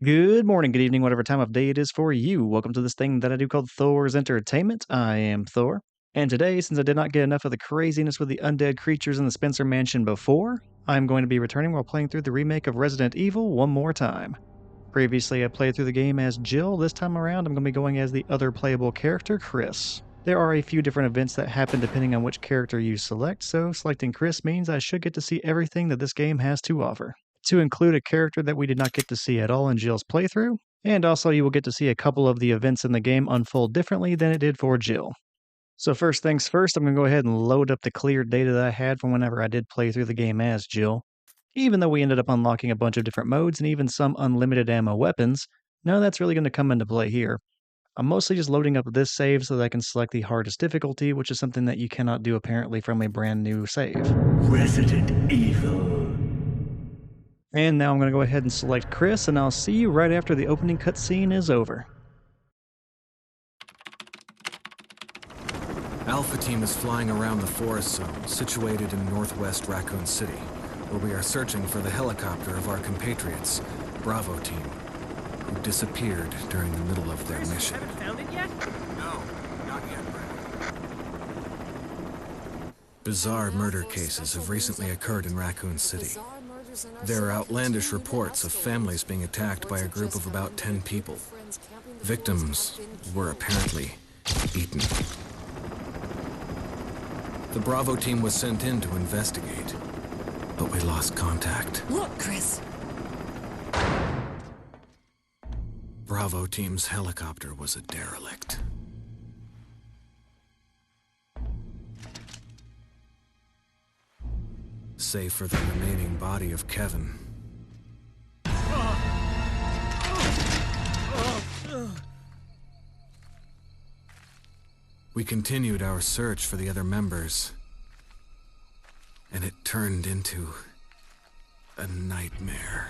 Good morning, good evening, whatever time of day it is for you. Welcome to this thing that I do called Thor's Entertainment. I am Thor. And today, since I did not get enough of the craziness with the undead creatures in the Spencer Mansion before, I'm going to be returning while playing through the remake of Resident Evil one more time. Previously, I played through the game as Jill. This time around, I'm going to be going as the other playable character, Chris. There are a few different events that happen depending on which character you select, so selecting Chris means I should get to see everything that this game has to offer. To include a character that we did not get to see at all in Jill's playthrough, and also you will get to see a couple of the events in the game unfold differently than it did for Jill. So first things first, I'm going to go ahead and load up the cleared data that I had from whenever I did play through the game as Jill. Even though we ended up unlocking a bunch of different modes and even some unlimited ammo weapons, none of that's really going to come into play here. I'm mostly just loading up this save so that I can select the hardest difficulty, which is something that you cannot do apparently from a brand new save. Resident Evil. And now I'm going to go ahead and select Chris, and I'll see you right after the opening cutscene is over. Alpha Team is flying around the forest zone, situated in northwest Raccoon City, where we are searching for the helicopter of our compatriots, Bravo Team, who disappeared during the middle of their mission. Haven't found it yet? No, not yet, Brad. Bizarre murder cases have recently occurred in Raccoon City. There are outlandish reports of families being attacked by a group of about 10 people. Victims were apparently eaten. The Bravo team was sent in to investigate, but we lost contact. Look, Chris! Bravo team's helicopter was a derelict. Save for the remaining body of Kevin. We continued our search for the other members, and it turned into a nightmare.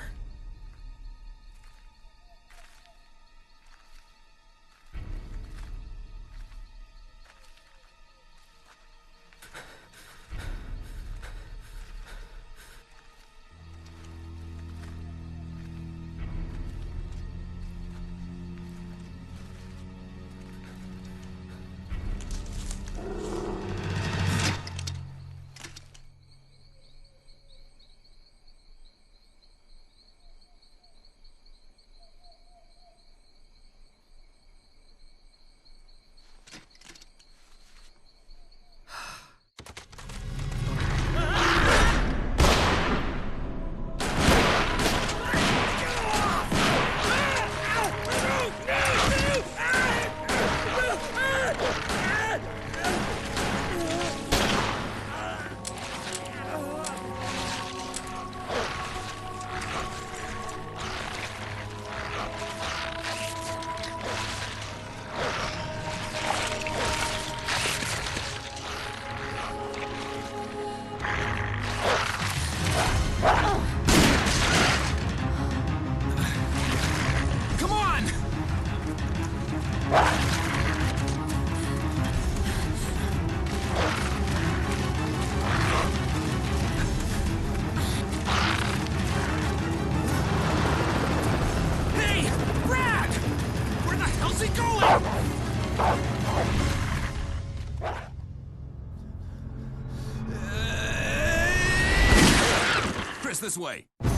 This way. Damn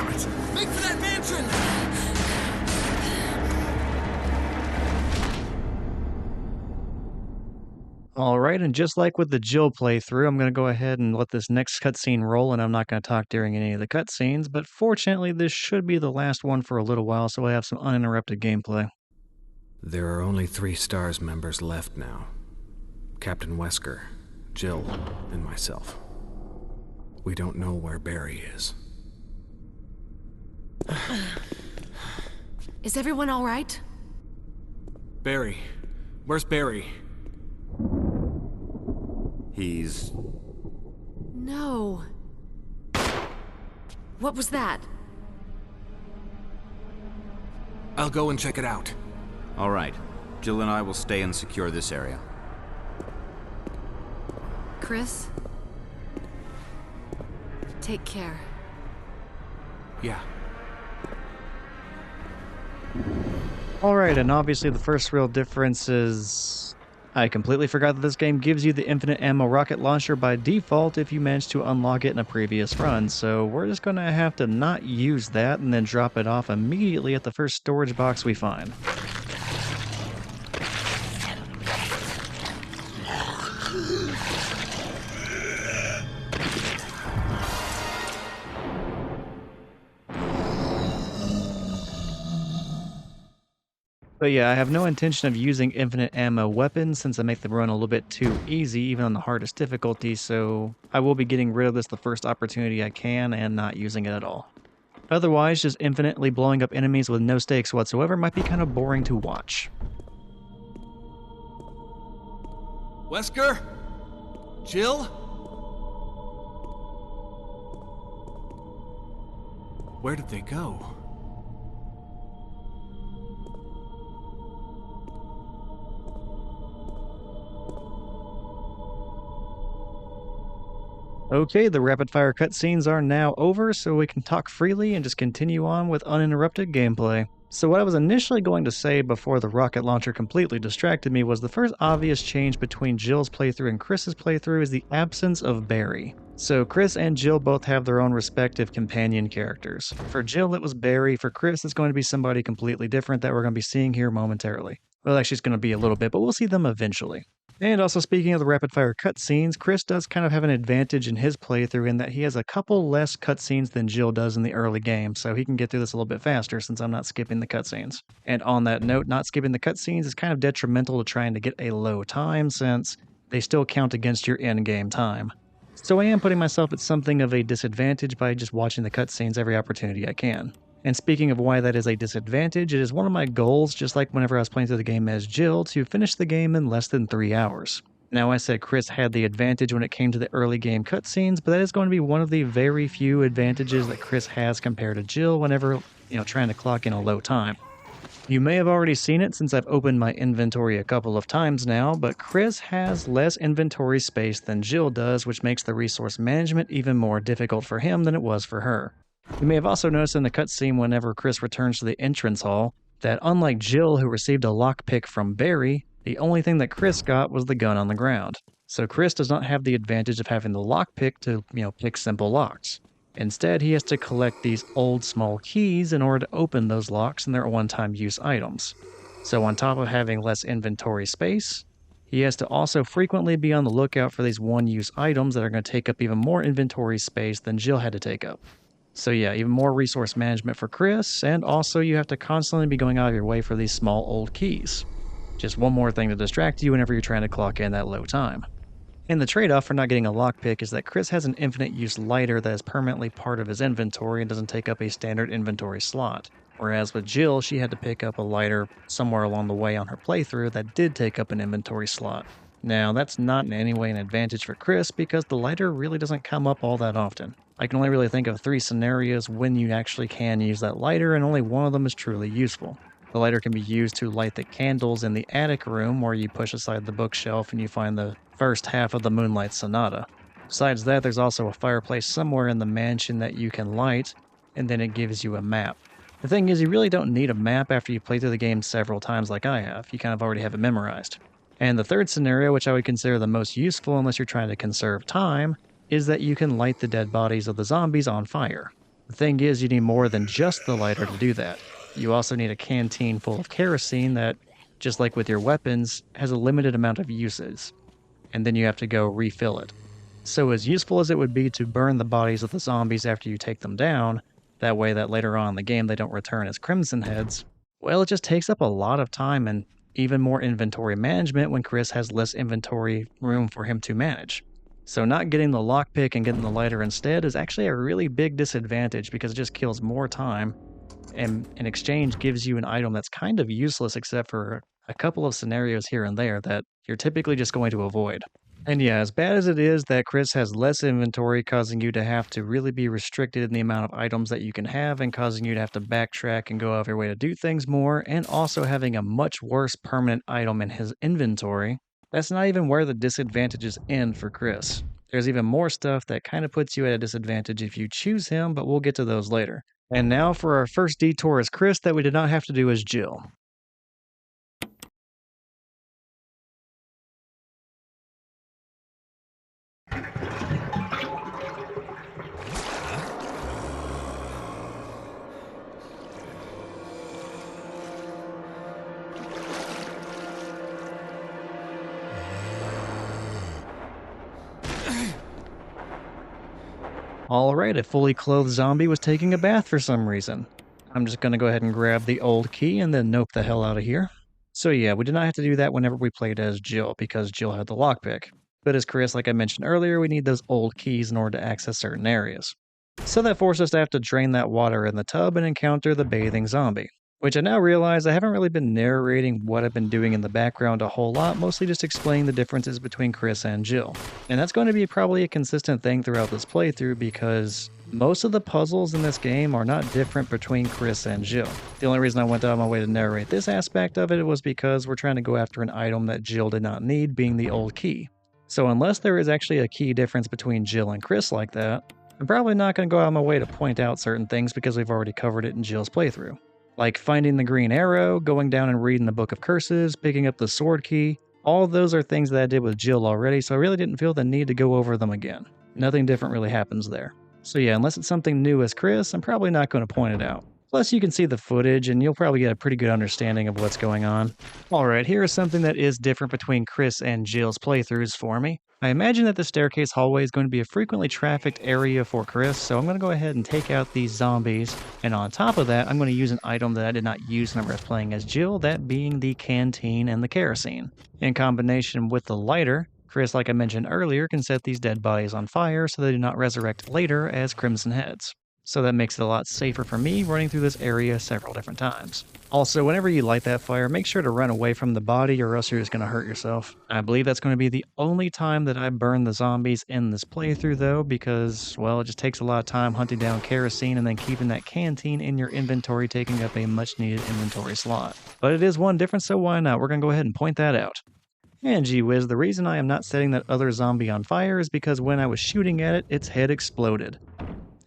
it! Make for that mansion! Alright, and just like with the Jill playthrough, I'm going to go ahead and let this next cutscene roll, and I'm not going to talk during any of the cutscenes, but fortunately this should be the last one for a little while, so I have some uninterrupted gameplay. There are only 3 STARS members left now. Captain Wesker, Jill, and myself. We don't know where Barry is. Is everyone all right? Barry. Where's Barry? He's... No. What was that? I'll go and check it out. All right. Jill and I will stay and secure this area. Chris? Take care. Yeah. Alright, and obviously the first real difference is I completely forgot that this game gives you the infinite ammo rocket launcher by default if you manage to unlock it in a previous run, so we're just going to have to not use that and then drop it off immediately at the first storage box we find. But yeah, I have no intention of using infinite ammo weapons since they make the run a little bit too easy, even on the hardest difficulty, so I will be getting rid of this the first opportunity I can and not using it at all. Otherwise, just infinitely blowing up enemies with no stakes whatsoever might be kind of boring to watch. Wesker? Jill? Where did they go? Okay, the rapid-fire cutscenes are now over, so we can talk freely and just continue on with uninterrupted gameplay. So what I was initially going to say before the rocket launcher completely distracted me was the first obvious change between Jill's playthrough and Chris's playthrough is the absence of Barry. So Chris and Jill both have their own respective companion characters. For Jill it was Barry, for Chris it's going to be somebody completely different that we're going to be seeing here momentarily. Well, actually it's going to be a little bit, but we'll see them eventually. And also speaking of the rapid-fire cutscenes, Chris does kind of have an advantage in his playthrough in that he has a couple less cutscenes than Jill does in the early game, so he can get through this a little bit faster since I'm not skipping the cutscenes. And on that note, not skipping the cutscenes is kind of detrimental to trying to get a low time since they still count against your in-game time. So I am putting myself at something of a disadvantage by just watching the cutscenes every opportunity I can. And speaking of why that is a disadvantage, it is one of my goals, just like whenever I was playing through the game as Jill, to finish the game in less than 3 hours. Now I said Chris had the advantage when it came to the early game cutscenes, but that is going to be one of the very few advantages that Chris has compared to Jill whenever, trying to clock in a low time. You may have already seen it since I've opened my inventory a couple of times now, but Chris has less inventory space than Jill does, which makes the resource management even more difficult for him than it was for her. You may have also noticed in the cutscene whenever Chris returns to the entrance hall that unlike Jill, who received a lockpick from Barry, the only thing that Chris got was the gun on the ground. So Chris does not have the advantage of having the lockpick to, pick simple locks. Instead, he has to collect these old small keys in order to open those locks, and they're one-time use items. So on top of having less inventory space, he has to also frequently be on the lookout for these one-use items that are going to take up even more inventory space than Jill had to take up. So yeah, even more resource management for Chris, and also you have to constantly be going out of your way for these small old keys. Just one more thing to distract you whenever you're trying to clock in that low time. And the trade-off for not getting a lockpick is that Chris has an infinite use lighter that is permanently part of his inventory and doesn't take up a standard inventory slot. Whereas with Jill, she had to pick up a lighter somewhere along the way on her playthrough that did take up an inventory slot. Now, that's not in any way an advantage for Chris because the lighter really doesn't come up all that often. I can only really think of 3 scenarios when you actually can use that lighter, and only one of them is truly useful. The lighter can be used to light the candles in the attic room where you push aside the bookshelf and you find the first half of the Moonlight Sonata. Besides that, there's also a fireplace somewhere in the mansion that you can light, and then it gives you a map. The thing is, you really don't need a map after you play through the game several times like I have. You kind of already have it memorized. And the third scenario, which I would consider the most useful unless you're trying to conserve time, is that you can light the dead bodies of the zombies on fire. The thing is, you need more than just the lighter to do that. You also need a canteen full of kerosene that, just like with your weapons, has a limited amount of uses. And then you have to go refill it. So as useful as it would be to burn the bodies of the zombies after you take them down, that way that later on in the game they don't return as Crimson Heads, well, it just takes up a lot of time and even more inventory management when Chris has less inventory room for him to manage. So not getting the lockpick and getting the lighter instead is actually a really big disadvantage because it just kills more time and in exchange gives you an item that's kind of useless except for a couple of scenarios here and there that you're typically just going to avoid. And yeah, as bad as it is that Chris has less inventory causing you to have to really be restricted in the amount of items that you can have and causing you to have to backtrack and go out of your way to do things more, and also having a much worse permanent item in his inventory, That's not even where the disadvantages end for Chris. There's even more stuff that kind of puts you at a disadvantage if you choose him, but we'll get to those later. And now for our first detour as Chris that we did not have to do as Jill. Alright, a fully clothed zombie was taking a bath for some reason. I'm just going to go ahead and grab the old key and then nope the hell out of here. So yeah, we did not have to do that whenever we played as Jill because Jill had the lockpick. But as Chris, like I mentioned earlier, we need those old keys in order to access certain areas. So that forced us to have to drain that water in the tub and encounter the bathing zombie. Which I now realize I haven't really been narrating what I've been doing in the background a whole lot, mostly just explaining the differences between Chris and Jill. And that's going to be probably a consistent thing throughout this playthrough because most of the puzzles in this game are not different between Chris and Jill. The only reason I went out of my way to narrate this aspect of it was because we're trying to go after an item that Jill did not need, being the old key. So unless there is actually a key difference between Jill and Chris like that, I'm probably not going to go out of my way to point out certain things because we've already covered it in Jill's playthrough. Like finding the green arrow, going down and reading the Book of Curses, picking up the sword key. All of those are things that I did with Jill already, so I really didn't feel the need to go over them again. Nothing different really happens there. So yeah, unless it's something new as Chris, I'm probably not going to point it out. Plus you can see the footage and you'll probably get a pretty good understanding of what's going on. Alright, here is something that is different between Chris and Jill's playthroughs for me. I imagine that the staircase hallway is going to be a frequently trafficked area for Chris, so I'm going to go ahead and take out these zombies, and on top of that, I'm going to use an item that I did not use when I was playing as Jill, that being the canteen and the kerosene. In combination with the lighter, Chris, like I mentioned earlier, can set these dead bodies on fire so they do not resurrect later as Crimson Heads. So that makes it a lot safer for me running through this area several different times. Also, whenever you light that fire, make sure to run away from the body or else you're just going to hurt yourself. I believe that's going to be the only time that I burn the zombies in this playthrough though, because, well, it just takes a lot of time hunting down kerosene and then keeping that canteen in your inventory, taking up a much needed inventory slot. But it is one difference, so why not? We're going to go ahead and point that out. And gee whiz, the reason I am not setting that other zombie on fire is because when I was shooting at it, its head exploded.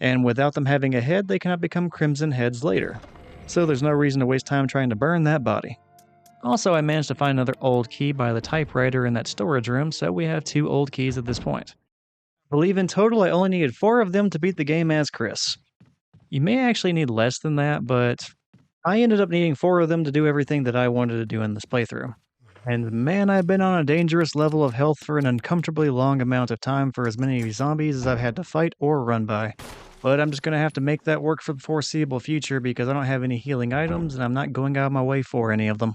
And without them having a head, they cannot become Crimson Heads later. So there's no reason to waste time trying to burn that body. Also, I managed to find another old key by the typewriter in that storage room, so we have 2 old keys at this point. I believe in total I only needed 4 of them to beat the game as Chris. You may actually need less than that, but I ended up needing 4 of them to do everything that I wanted to do in this playthrough. And man, I've been on a dangerous level of health for an uncomfortably long amount of time for as many zombies as I've had to fight or run by. But I'm just going to have to make that work for the foreseeable future because I don't have any healing items and I'm not going out of my way for any of them.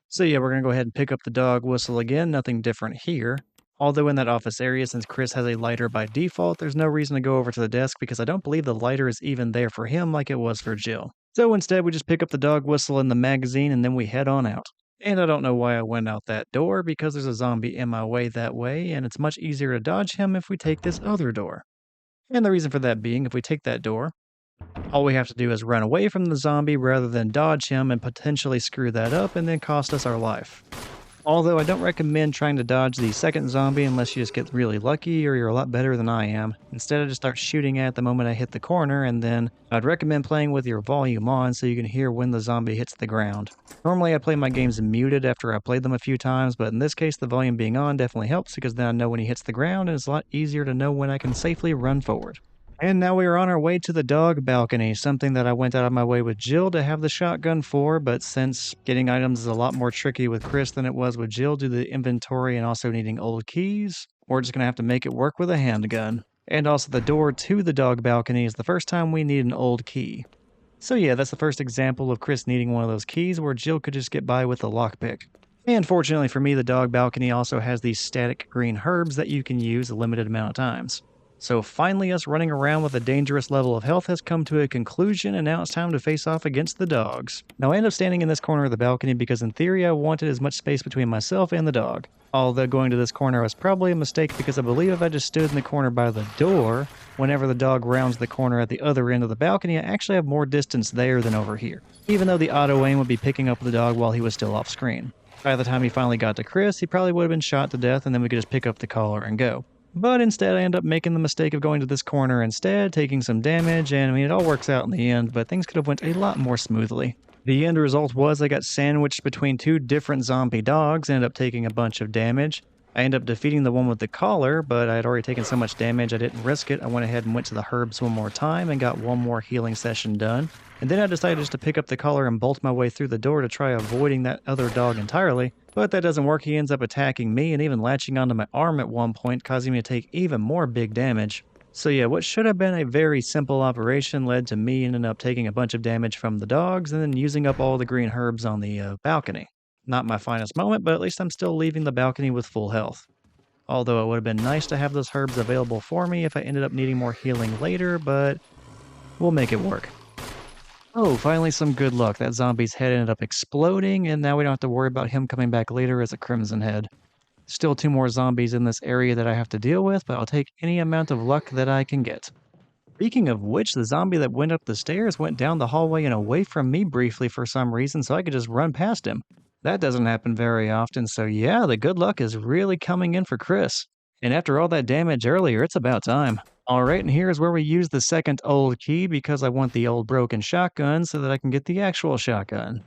So yeah, we're going to go ahead and pick up the dog whistle again, nothing different here. Although in that office area, since Chris has a lighter by default, there's no reason to go over to the desk because I don't believe the lighter is even there for him like it was for Jill. So instead we just pick up the dog whistle in the magazine and then we head on out. And I don't know why I went out that door because there's a zombie in my way that way and it's much easier to dodge him if we take this other door. And the reason for that being, if we take that door, all we have to do is run away from the zombie rather than dodge him and potentially screw that up and then cost us our life. Although I don't recommend trying to dodge the second zombie unless you just get really lucky or you're a lot better than I am. Instead, I just start shooting at the moment I hit the corner, and then I'd recommend playing with your volume on so you can hear when the zombie hits the ground. Normally I play my games muted after I played them a few times, but in this case the volume being on definitely helps because then I know when he hits the ground and it's a lot easier to know when I can safely run forward. And now we are on our way to the dog balcony, something that I went out of my way with Jill to have the shotgun for, but since getting items is a lot more tricky with Chris than it was with Jill due to the inventory and also needing old keys, we're just going to have to make it work with a handgun. And also the door to the dog balcony is the first time we need an old key. So yeah, that's the first example of Chris needing one of those keys where Jill could just get by with the lockpick. And fortunately for me, the dog balcony also has these static green herbs that you can use a limited amount of times. So finally us running around with a dangerous level of health has come to a conclusion and now it's time to face off against the dogs. Now I end up standing in this corner of the balcony because in theory I wanted as much space between myself and the dog. Although going to this corner was probably a mistake because I believe if I just stood in the corner by the door, whenever the dog rounds the corner at the other end of the balcony, I actually have more distance there than over here. Even though the auto aim would be picking up the dog while he was still off screen. By the time he finally got to Chris, he probably would have been shot to death and then we could just pick up the collar and go. But instead, I end up making the mistake of going to this corner instead, taking some damage, and I mean, it all works out in the end, but things could have went a lot more smoothly. The end result was I got sandwiched between two different zombie dogs, ended up taking a bunch of damage. I ended up defeating the one with the collar, but I had already taken so much damage I didn't risk it. I went ahead and went to the herbs one more time and got one more healing session done. And then I decided just to pick up the collar and bolt my way through the door to try avoiding that other dog entirely. But that doesn't work. He ends up attacking me and even latching onto my arm at one point, causing me to take even more big damage. So yeah, what should have been a very simple operation led to me ending up taking a bunch of damage from the dogs and then using up all the green herbs on the balcony. Not my finest moment, but at least I'm still leaving the balcony with full health. Although it would have been nice to have those herbs available for me if I ended up needing more healing later, but we'll make it work. Oh, finally some good luck. That zombie's head ended up exploding, and now we don't have to worry about him coming back later as a crimson head. Still 2 more zombies in this area that I have to deal with, but I'll take any amount of luck that I can get. Speaking of which, the zombie that went up the stairs went down the hallway and away from me briefly for some reason, so I could just run past him. That doesn't happen very often, so yeah, the good luck is really coming in for Chris. And after all that damage earlier, it's about time. Alright, and here's where we use the second old key because I want the old broken shotgun so that I can get the actual shotgun.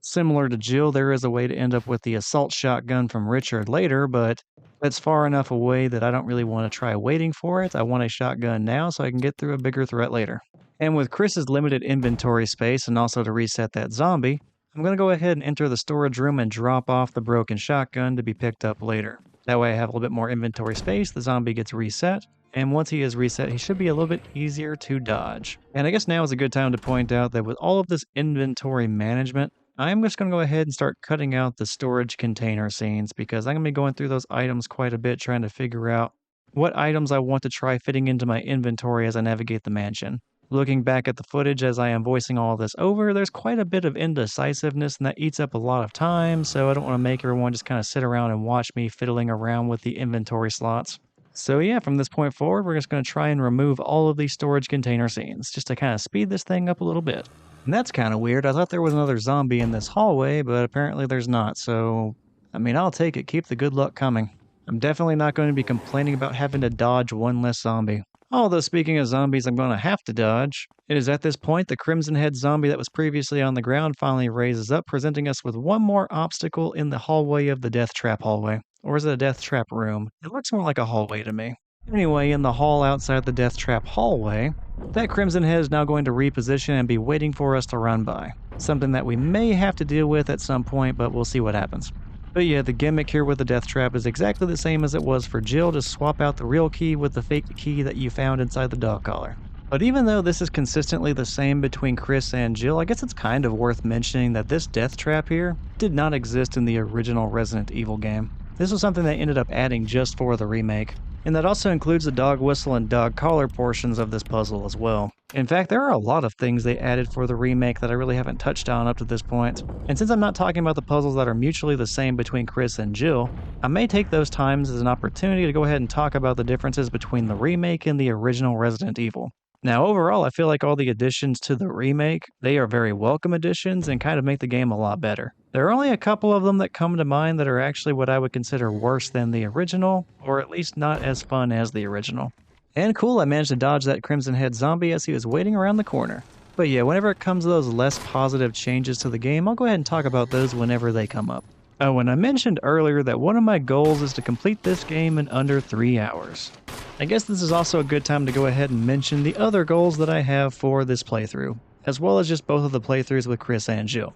Similar to Jill, there is a way to end up with the assault shotgun from Richard later, but that's far enough away that I don't really want to try waiting for it. I want a shotgun now so I can get through a bigger threat later. And with Chris's limited inventory space and also to reset that zombie, I'm going to go ahead and enter the storage room and drop off the broken shotgun to be picked up later. That way I have a little bit more inventory space, the zombie gets reset, and once he is reset, he should be a little bit easier to dodge. And I guess now is a good time to point out that with all of this inventory management, I'm just going to go ahead and start cutting out the storage container scenes because I'm going to be going through those items quite a bit trying to figure out what items I want to try fitting into my inventory as I navigate the mansion. Looking back at the footage as I am voicing all this over, there's quite a bit of indecisiveness and that eats up a lot of time, so I don't want to make everyone just kind of sit around and watch me fiddling around with the inventory slots. So yeah, from this point forward, we're just going to try and remove all of these storage container scenes, just to kind of speed this thing up a little bit. And that's kind of weird. I thought there was another zombie in this hallway, but apparently there's not, so I mean, I'll take it. Keep the good luck coming. I'm definitely not going to be complaining about having to dodge one less zombie. Although speaking of zombies I'm going to have to dodge, it is at this point the Crimson Head zombie that was previously on the ground finally raises up, presenting us with one more obstacle in the hallway of the Death Trap hallway. Or is it a Death Trap room? It looks more like a hallway to me. Anyway, in the hall outside the Death Trap hallway, that Crimson Head is now going to reposition and be waiting for us to run by. Something that we may have to deal with at some point, but we'll see what happens. But yeah, the gimmick here with the Death Trap is exactly the same as it was for Jill, just swap out the real key with the fake key that you found inside the dog collar. But even though this is consistently the same between Chris and Jill, I guess it's kind of worth mentioning that this Death Trap here did not exist in the original Resident Evil game. This was something they ended up adding just for the remake. And that also includes the dog whistle and dog collar portions of this puzzle as well. In fact, there are a lot of things they added for the remake that I really haven't touched on up to this point. And since I'm not talking about the puzzles that are mutually the same between Chris and Jill, I may take those times as an opportunity to go ahead and talk about the differences between the remake and the original Resident Evil. Now overall, I feel like all the additions to the remake, they are very welcome additions and kind of make the game a lot better. There are only a couple of them that come to mind that are actually what I would consider worse than the original, or at least not as fun as the original. And cool, I managed to dodge that Crimson Head zombie as he was waiting around the corner. But yeah, whenever it comes to those less positive changes to the game, I'll go ahead and talk about those whenever they come up. Oh, and I mentioned earlier that one of my goals is to complete this game in under 3 hours. I guess this is also a good time to go ahead and mention the other goals that I have for this playthrough, as well as just both of the playthroughs with Chris and Jill.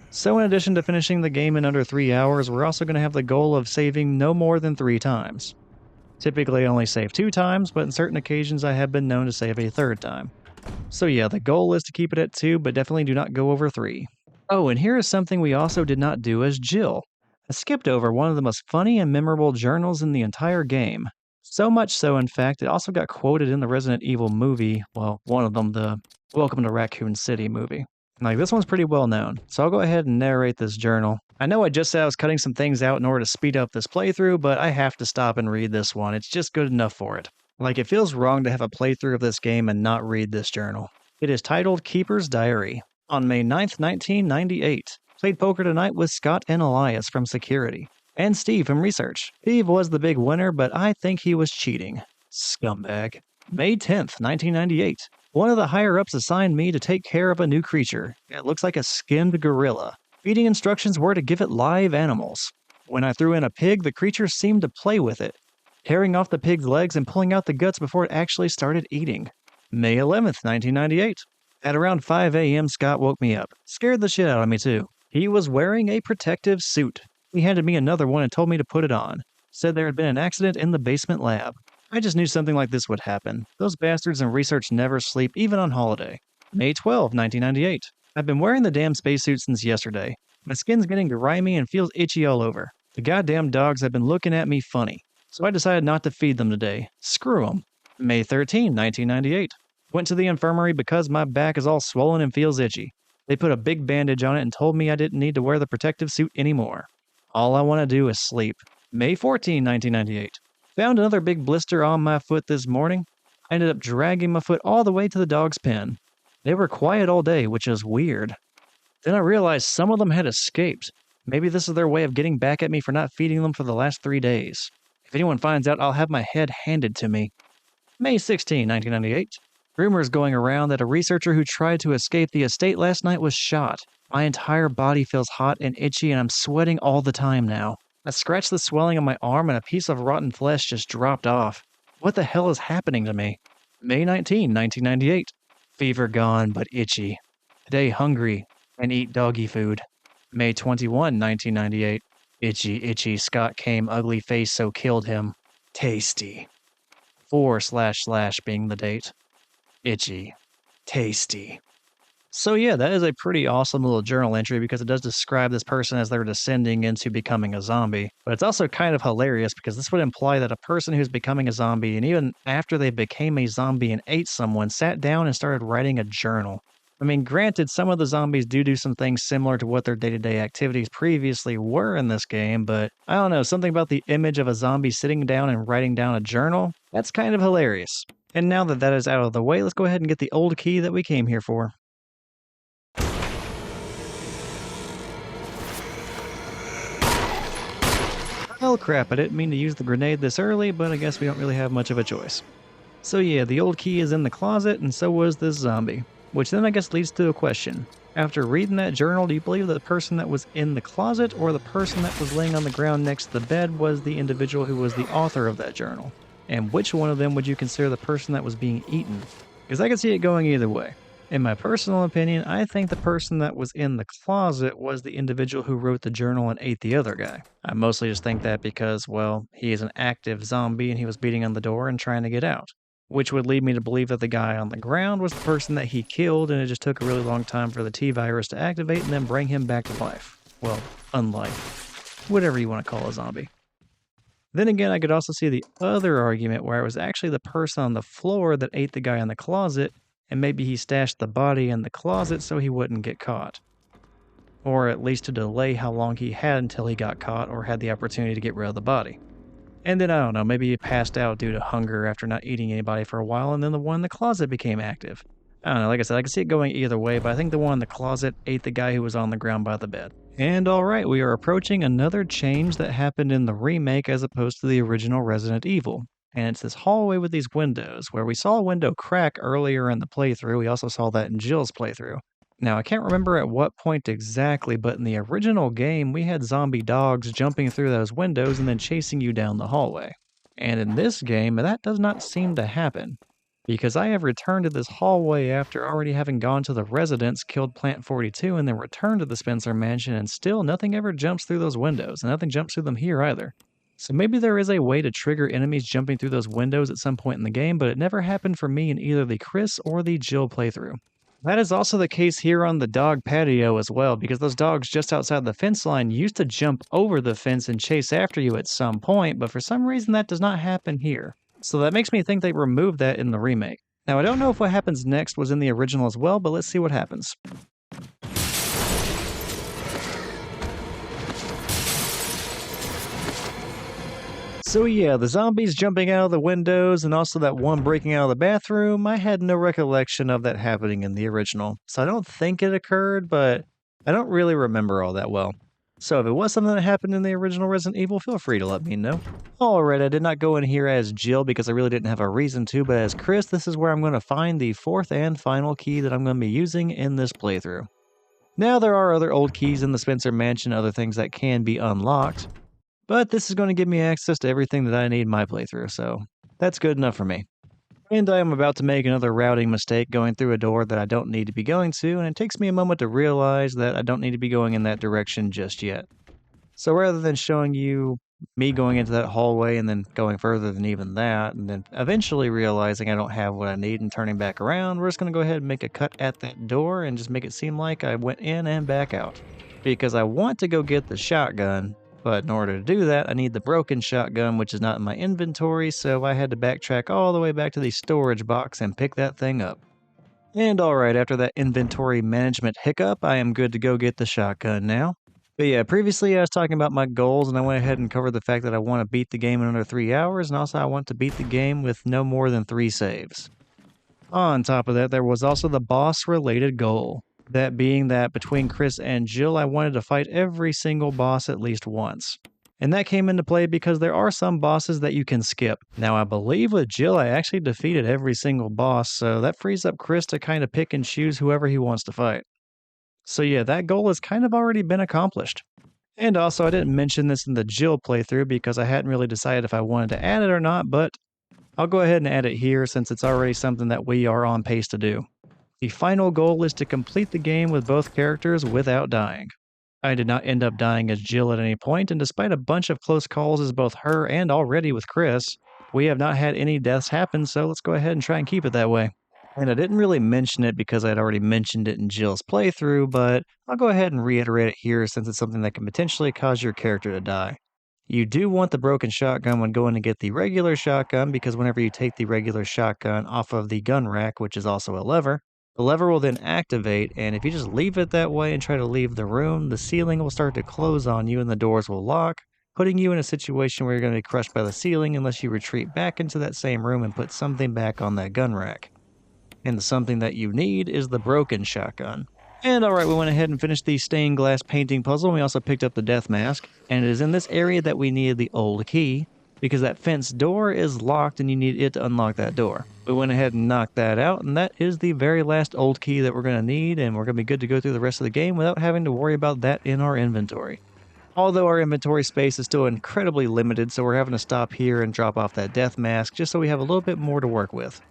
So in addition to finishing the game in under 3 hours, we're also going to have the goal of saving no more than 3 times. Typically I only save 2 times, but in certain occasions I have been known to save a 3rd time. So yeah, the goal is to keep it at 2, but definitely do not go over 3. Oh, and here is something we also did not do as Jill. I skipped over one of the most funny and memorable journals in the entire game. So much so, in fact, it also got quoted in the Resident Evil movie, well, one of them, the Welcome to Raccoon City movie. Like, this one's pretty well known, so I'll go ahead and narrate this journal. I know I just said I was cutting some things out in order to speed up this playthrough, but I have to stop and read this one. It's just good enough for it. Like, it feels wrong to have a playthrough of this game and not read this journal. It is titled Keeper's Diary. On May 9th, 1998. Played poker tonight with Scott and Elias from security. And Steve from research. Steve was the big winner, but I think he was cheating. Scumbag. May 10th, 1998. One of the higher-ups assigned me to take care of a new creature. It looks like a skinned gorilla. Feeding instructions were to give it live animals. When I threw in a pig, the creature seemed to play with it, tearing off the pig's legs and pulling out the guts before it actually started eating. May 11th, 1998. At around 5 a.m., Scott woke me up. Scared the shit out of me, too. He was wearing a protective suit. He handed me another one and told me to put it on. Said there had been an accident in the basement lab. I just knew something like this would happen. Those bastards in research never sleep, even on holiday. May 12, 1998. I've been wearing the damn spacesuit since yesterday. My skin's getting grimy and feels itchy all over. The goddamn dogs have been looking at me funny. So I decided not to feed them today. Screw them. May 13, 1998. Went to the infirmary because my back is all swollen and feels itchy. They put a big bandage on it and told me I didn't need to wear the protective suit anymore. All I want to do is sleep. May 14, 1998. Found another big blister on my foot this morning. I ended up dragging my foot all the way to the dog's pen. They were quiet all day, which is weird. Then I realized some of them had escaped. Maybe this is their way of getting back at me for not feeding them for the last 3 days. If anyone finds out, I'll have my head handed to me. May 16, 1998. Rumors going around that a researcher who tried to escape the estate last night was shot. My entire body feels hot and itchy and I'm sweating all the time now. I scratched the swelling on my arm and a piece of rotten flesh just dropped off. What the hell is happening to me? May 19, 1998. Fever gone but itchy. Today hungry and eat doggy food. May 21, 1998. Itchy, itchy, Scott came, ugly face so killed him. Tasty. 4// being the date. Itchy. Tasty. So yeah, that is a pretty awesome little journal entry because it does describe this person as they're descending into becoming a zombie. But it's also kind of hilarious because this would imply that a person who's becoming a zombie, and even after they became a zombie and ate someone, sat down and started writing a journal. I mean, granted, some of the zombies do some things similar to what their day-to-day activities previously were in this game, but I don't know, something about the image of a zombie sitting down and writing down a journal, that's kind of hilarious. And now that that is out of the way, let's go ahead and get the old key that we came here for. Well, crap, I didn't mean to use the grenade this early, but I guess we don't really have much of a choice. So yeah, the old key is in the closet, and so was this zombie. Which then I guess leads to a question. After reading that journal, do you believe that the person that was in the closet or the person that was laying on the ground next to the bed was the individual who was the author of that journal? And which one of them would you consider the person that was being eaten? Because I can see it going either way. In my personal opinion, I think the person that was in the closet was the individual who wrote the journal and ate the other guy. I mostly just think that because, well, he is an active zombie and he was beating on the door and trying to get out. Which would lead me to believe that the guy on the ground was the person that he killed, and it just took a really long time for the T-virus to activate and then bring him back to life. Well, unlife. Whatever you want to call a zombie. Then again, I could also see the other argument where it was actually the person on the floor that ate the guy in the closet, and maybe he stashed the body in the closet so he wouldn't get caught. Or at least to delay how long he had until he got caught or had the opportunity to get rid of the body. And then, I don't know, maybe he passed out due to hunger after not eating anybody for a while, and then the one in the closet became active. I don't know, like I said, I can see it going either way, but I think the one in the closet ate the guy who was on the ground by the bed. And alright, we are approaching another change that happened in the remake as opposed to the original Resident Evil. And it's this hallway with these windows, where we saw a window crack earlier in the playthrough. We also saw that in Jill's playthrough. Now, I can't remember at what point exactly, but in the original game, we had zombie dogs jumping through those windows and then chasing you down the hallway. And in this game, that does not seem to happen. Because I have returned to this hallway after already having gone to the residence, killed Plant 42, and then returned to the Spencer Mansion, and still nothing ever jumps through those windows, and nothing jumps through them here either. So maybe there is a way to trigger enemies jumping through those windows at some point in the game, but it never happened for me in either the Chris or the Jill playthrough. That is also the case here on the dog patio as well, because those dogs just outside the fence line used to jump over the fence and chase after you at some point, but for some reason that does not happen here. So that makes me think they removed that in the remake. Now I don't know if what happens next was in the original as well, but let's see what happens. So yeah, the zombies jumping out of the windows and also that one breaking out of the bathroom, I had no recollection of that happening in the original. So I don't think it occurred, but I don't really remember all that well. So if it was something that happened in the original Resident Evil, feel free to let me know. Alright, I did not go in here as Jill because I really didn't have a reason to, but as Chris, this is where I'm going to find the fourth and final key that I'm going to be using in this playthrough. Now there are other old keys in the Spencer Mansion, other things that can be unlocked, but this is going to give me access to everything that I need in my playthrough, so that's good enough for me. And I am about to make another routing mistake going through a door that I don't need to be going to, and it takes me a moment to realize that I don't need to be going in that direction just yet. So rather than showing you me going into that hallway and then going further than even that, and then eventually realizing I don't have what I need and turning back around, we're just going to go ahead and make a cut at that door and just make it seem like I went in and back out. Because I want to go get the shotgun, but in order to do that, I need the broken shotgun, which is not in my inventory, so I had to backtrack all the way back to the storage box and pick that thing up. And alright, after that inventory management hiccup, I am good to go get the shotgun now. But yeah, previously I was talking about my goals, and I went ahead and covered the fact that I want to beat the game in under 3 hours, and also I want to beat the game with no more than 3 saves. On top of that, there was also the boss-related goal. That being that between Chris and Jill, I wanted to fight every single boss at least once. And that came into play because there are some bosses that you can skip. Now, I believe with Jill, I actually defeated every single boss, so that frees up Chris to kind of pick and choose whoever he wants to fight. So yeah, that goal has kind of already been accomplished. And also, I didn't mention this in the Jill playthrough because I hadn't really decided if I wanted to add it or not, but I'll go ahead and add it here since it's already something that we are on pace to do. The final goal is to complete the game with both characters without dying. I did not end up dying as Jill at any point, and despite a bunch of close calls as both her and already with Chris, we have not had any deaths happen, so let's go ahead and try and keep it that way. And I didn't really mention it because I'd already mentioned it in Jill's playthrough, but I'll go ahead and reiterate it here since it's something that can potentially cause your character to die. You do want the broken shotgun when going to get the regular shotgun because whenever you take the regular shotgun off of the gun rack, which is also a lever, the lever will then activate, and if you just leave it that way and try to leave the room, the ceiling will start to close on you and the doors will lock, putting you in a situation where you're going to be crushed by the ceiling unless you retreat back into that same room and put something back on that gun rack. And the something that you need is the broken shotgun. And alright, we went ahead and finished the stained glass painting puzzle, and we also picked up the death mask, and it is in this area that we needed the old key, because that fence door is locked and you need it to unlock that door. We went ahead and knocked that out, and that is the very last old key that we're going to need, and we're going to be good to go through the rest of the game without having to worry about that in our inventory. Although our inventory space is still incredibly limited, so we're having to stop here and drop off that death mask just so we have a little bit more to work with.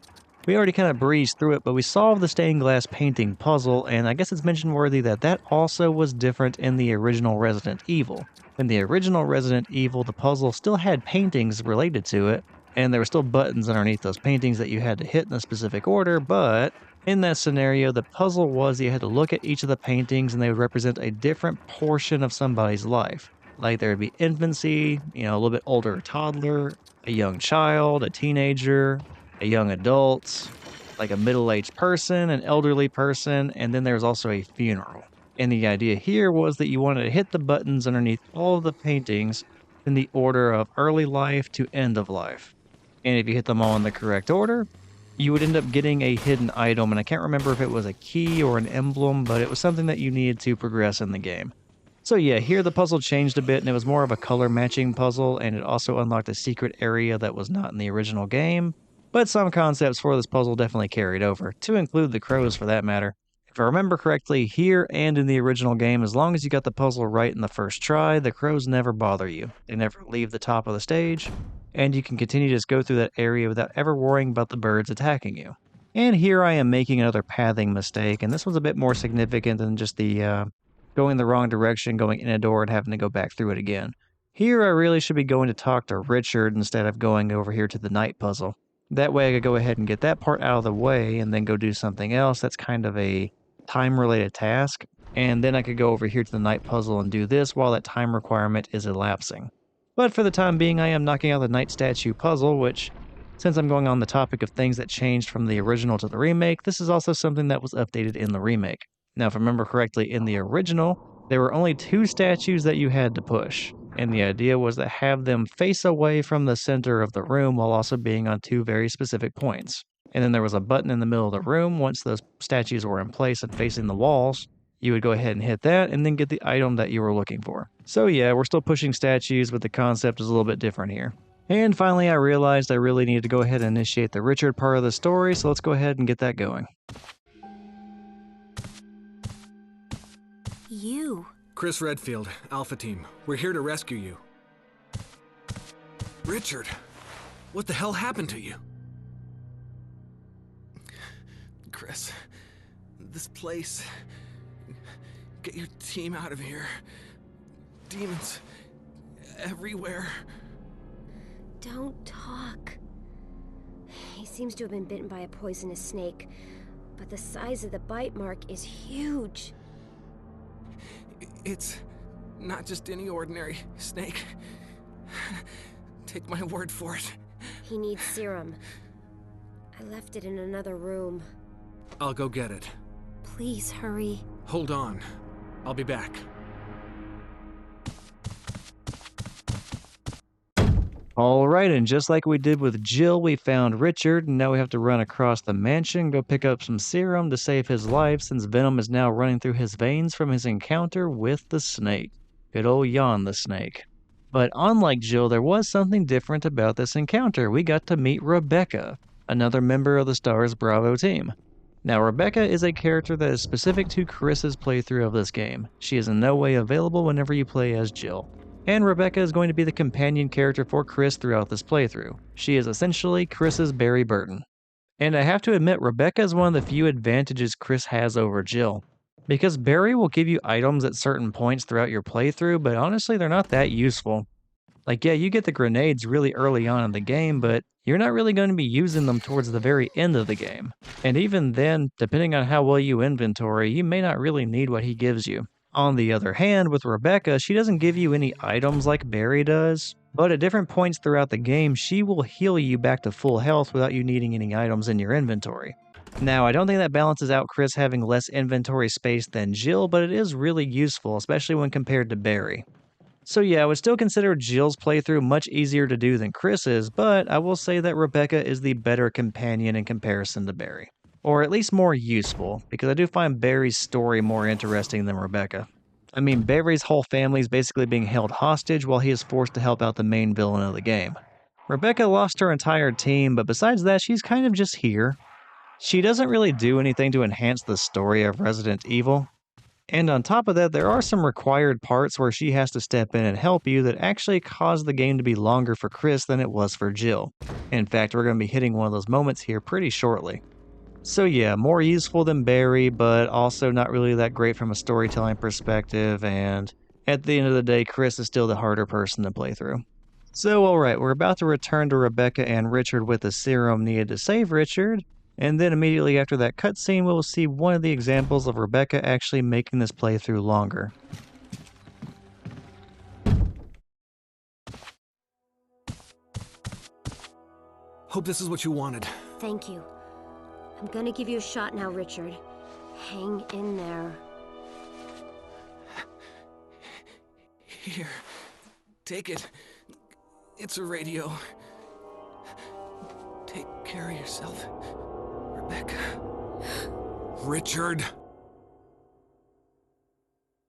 We already kind of breezed through it, but we solved the stained glass painting puzzle, and I guess it's mention worthy that that also was different in the original Resident Evil. In the original Resident Evil, the puzzle still had paintings related to it, and there were still buttons underneath those paintings that you had to hit in a specific order, but in that scenario, the puzzle was you had to look at each of the paintings and they would represent a different portion of somebody's life. Like there would be infancy, a little bit older toddler, a young child, a teenager, a young adult, like a middle-aged person, an elderly person, and then there's also a funeral. And the idea here was that you wanted to hit the buttons underneath all of the paintings in the order of early life to end of life. And if you hit them all in the correct order, you would end up getting a hidden item, and I can't remember if it was a key or an emblem, but it was something that you needed to progress in the game. So yeah, here the puzzle changed a bit, and it was more of a color matching puzzle, and it also unlocked a secret area that was not in the original game. But some concepts for this puzzle definitely carried over, to include the crows for that matter. If I remember correctly, here and in the original game, as long as you got the puzzle right in the first try, the crows never bother you. They never leave the top of the stage, and you can continue to just go through that area without ever worrying about the birds attacking you. And here I am making another pathing mistake, and this one's a bit more significant than just the going the wrong direction, going in a door and having to go back through it again. Here I really should be going to talk to Richard instead of going over here to the night puzzle. That way I could go ahead and get that part out of the way and then go do something else that's kind of a time-related task, and then I could go over here to the night puzzle and do this while that time requirement is elapsing. But for the time being, I am knocking out the night statue puzzle, which, since I'm going on the topic of things that changed from the original to the remake, this is also something that was updated in the remake. Now, if I remember correctly, in the original, there were only 2 statues that you had to push, and the idea was to have them face away from the center of the room while also being on 2 very specific points. And then there was a button in the middle of the room. Once those statues were in place and facing the walls, You would go ahead and hit that and then get the item that you were looking for. So yeah, we're still pushing statues, but the concept is a little bit different here. And finally, I realized I really needed to go ahead and initiate the Richard part of the story, so let's go ahead and get that going. You. Chris Redfield, Alpha Team. We're here to rescue you. Richard, what the hell happened to you? Chris, this place... Get your team out of here. Demons everywhere. Don't talk. He seems to have been bitten by a poisonous snake, but the size of the bite mark is huge. It's not just any ordinary snake. Take my word for it. He needs serum. I left it in another room. I'll go get it. Please hurry. Hold on. I'll be back. Alright, and just like we did with Jill, we found Richard, and now we have to run across the mansion, go pick up some serum to save his life since venom is now running through his veins from his encounter with the snake. Good old Yawn the snake. But unlike Jill, there was something different about this encounter. We got to meet Rebecca, another member of the Stars Bravo team. Now, Rebecca is a character that is specific to Chris's playthrough of this game. She is in no way available whenever you play as Jill. And Rebecca is going to be the companion character for Chris throughout this playthrough. She is essentially Chris's Barry Burton. And I have to admit, Rebecca is one of the few advantages Chris has over Jill. Because Barry will give you items at certain points throughout your playthrough, but honestly they're not that useful. Like, yeah, you get the grenades really early on in the game, but you're not really going to be using them towards the very end of the game. And even then, depending on how well you inventory, you may not really need what he gives you. On the other hand, with Rebecca, she doesn't give you any items like Barry does, but at different points throughout the game, she will heal you back to full health without you needing any items in your inventory. Now, I don't think that balances out Chris having less inventory space than Jill, but it is really useful, especially when compared to Barry. So yeah, I would still consider Jill's playthrough much easier to do than Chris's, but I will say that Rebecca is the better companion in comparison to Barry. Or at least more useful, because I do find Barry's story more interesting than Rebecca. I mean, Barry's whole family is basically being held hostage while he is forced to help out the main villain of the game. Rebecca lost her entire team, but besides that, she's kind of just here. She doesn't really do anything to enhance the story of Resident Evil. And on top of that, there are some required parts where she has to step in and help you that actually cause the game to be longer for Chris than it was for Jill. In fact, we're going to be hitting one of those moments here pretty shortly. So yeah, more useful than Barry, but also not really that great from a storytelling perspective, and at the end of the day, Chris is still the harder person to play through. So alright, we're about to return to Rebecca and Richard with the serum needed to save Richard, and then immediately after that cutscene, we'll see one of the examples of Rebecca actually making this playthrough longer. Hope this is what you wanted. Thank you. I'm gonna give you a shot now, Richard. Hang in there. Here, take it. It's a radio. Take care of yourself, Rebecca. Richard!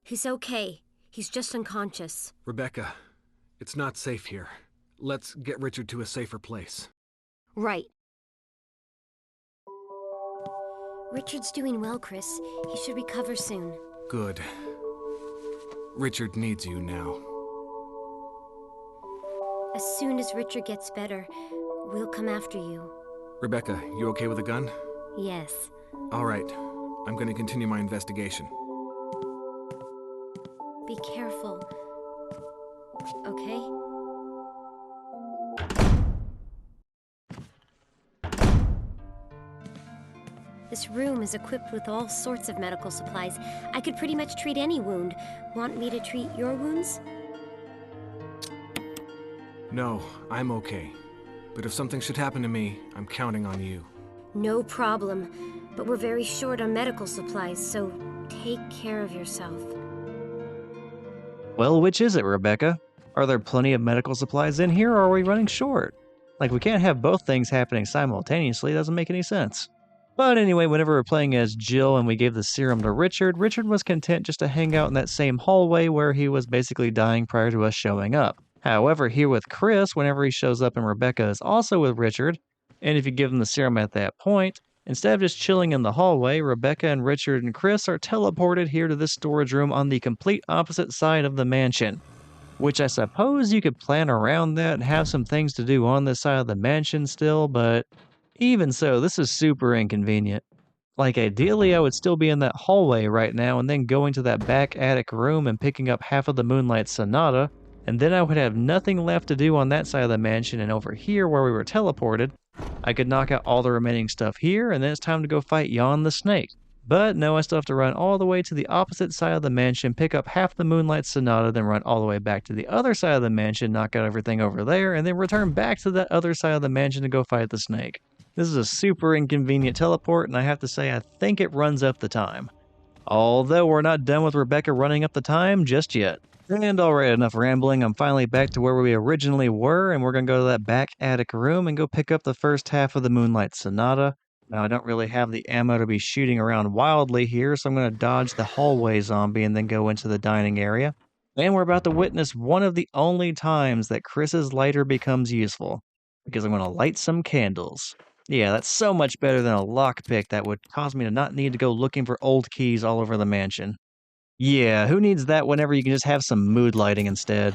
He's okay. He's just unconscious. Rebecca, it's not safe here. Let's get Richard to a safer place. Right. Richard's doing well, Chris. He should recover soon. Good. Richard needs you now. As soon as Richard gets better, we'll come after you. Rebecca, you okay with a gun? Yes. All right. I'm going to continue my investigation. Be careful. Okay? This room is equipped with all sorts of medical supplies. I could pretty much treat any wound. Want me to treat your wounds? No, I'm okay. But if something should happen to me, I'm counting on you. No problem. But we're very short on medical supplies, so take care of yourself. Well, which is it, Rebecca? Are there plenty of medical supplies in here, or are we running short? Like, we can't have both things happening simultaneously, it doesn't make any sense. But anyway, whenever we were playing as Jill and we gave the serum to Richard, Richard was content just to hang out in that same hallway where he was basically dying prior to us showing up. However, here with Chris, whenever he shows up and Rebecca is also with Richard, and if you give him the serum at that point, instead of just chilling in the hallway, Rebecca and Richard and Chris are teleported here to this storage room on the complete opposite side of the mansion. Which I suppose you could plan around that and have some things to do on this side of the mansion still, but even so, this is super inconvenient. Like, ideally, I would still be in that hallway right now and then going to that back attic room and picking up half of the Moonlight Sonata, and then I would have nothing left to do on that side of the mansion, and over here where we were teleported, I could knock out all the remaining stuff here, and then it's time to go fight Yawn the Snake. But no, I still have to run all the way to the opposite side of the mansion, pick up half the Moonlight Sonata, then run all the way back to the other side of the mansion, knock out everything over there, and then return back to that other side of the mansion to go fight the snake. This is a super inconvenient teleport, and I have to say I think it runs up the time. Although we're not done with Rebecca running up the time just yet. And alright, enough rambling, I'm finally back to where we originally were, and we're gonna go to that back attic room and go pick up the first half of the Moonlight Sonata. Now, I don't really have the ammo to be shooting around wildly here, so I'm going to dodge the hallway zombie and then go into the dining area. And we're about to witness one of the only times that Chris's lighter becomes useful, because I'm going to light some candles. Yeah, that's so much better than a lockpick that would cause me to not need to go looking for old keys all over the mansion. Yeah, who needs that whenever you can just have some mood lighting instead?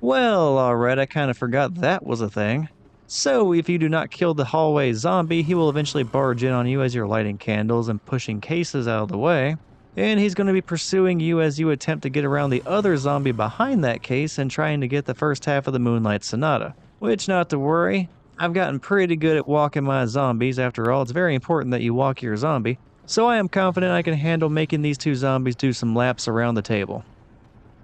Well, alright, I kind of forgot that was a thing. So, if you do not kill the hallway zombie, he will eventually barge in on you as you're lighting candles and pushing cases out of the way. And he's going to be pursuing you as you attempt to get around the other zombie behind that case and trying to get the first half of the Moonlight Sonata. Which, not to worry, I've gotten pretty good at walking my zombies. After all, it's very important that you walk your zombie. So I am confident I can handle making these two zombies do some laps around the table.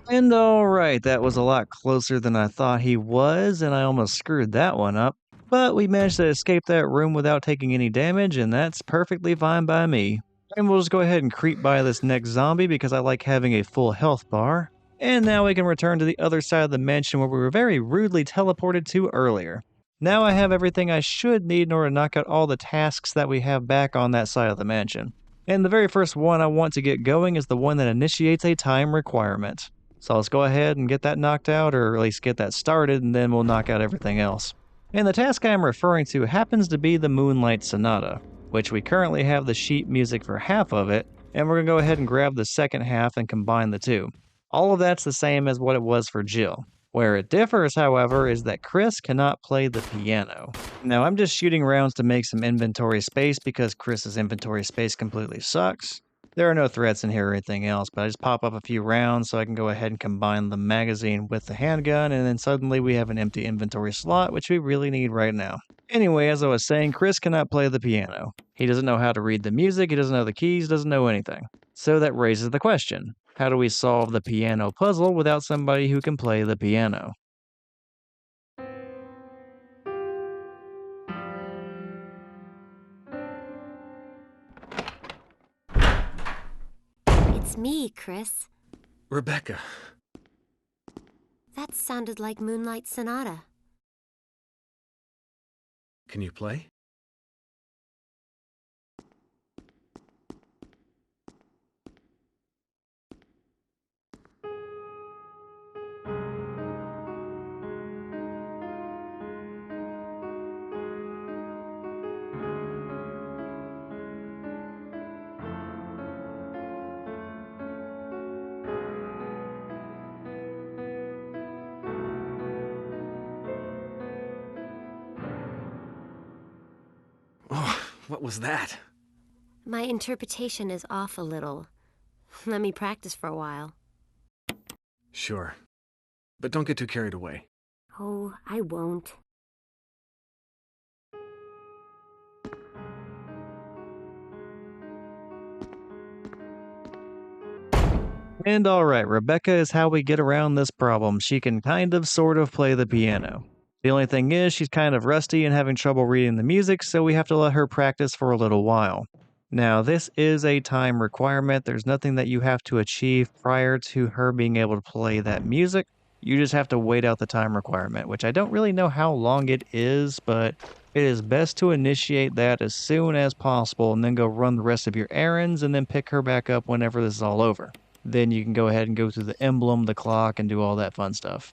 And alright, that was a lot closer than I thought he was, and I almost screwed that one up. But we managed to escape that room without taking any damage, and that's perfectly fine by me. And we'll just go ahead and creep by this next zombie because I like having a full health bar. And now we can return to the other side of the mansion where we were very rudely teleported to earlier. Now I have everything I should need in order to knock out all the tasks that we have back on that side of the mansion. And the very first one I want to get going is the one that initiates a time requirement. So let's go ahead and get that knocked out, or at least get that started, and then we'll knock out everything else. And the task I'm referring to happens to be the Moonlight Sonata, which we currently have the sheet music for half of it, and we're going to go ahead and grab the second half and combine the two. All of that's the same as what it was for Jill. Where it differs, however, is that Chris cannot play the piano. Now, I'm just shooting rounds to make some inventory space because Chris's inventory space completely sucks. There are no threats in here or anything else, but I just pop up a few rounds so I can go ahead and combine the magazine with the handgun, and then suddenly we have an empty inventory slot, which we really need right now. Anyway, as I was saying, Chris cannot play the piano. He doesn't know how to read the music, he doesn't know the keys, doesn't know anything. So that raises the question, how do we solve the piano puzzle without somebody who can play the piano? It's me, Chris. Rebecca. That sounded like Moonlight Sonata. Can you play? Oh, what was that? My interpretation is off a little. Let me practice for a while. Sure. But don't get too carried away. Oh, I won't. And alright, Rebecca is how we get around this problem. She can kind of sort of play the piano. The only thing is, she's kind of rusty and having trouble reading the music, so we have to let her practice for a little while. Now, this is a time requirement. There's nothing that you have to achieve prior to her being able to play that music. You just have to wait out the time requirement, which I don't really know how long it is, but it is best to initiate that as soon as possible and then go run the rest of your errands and then pick her back up whenever this is all over. Then you can go ahead and go through the emblem, the clock, and do all that fun stuff.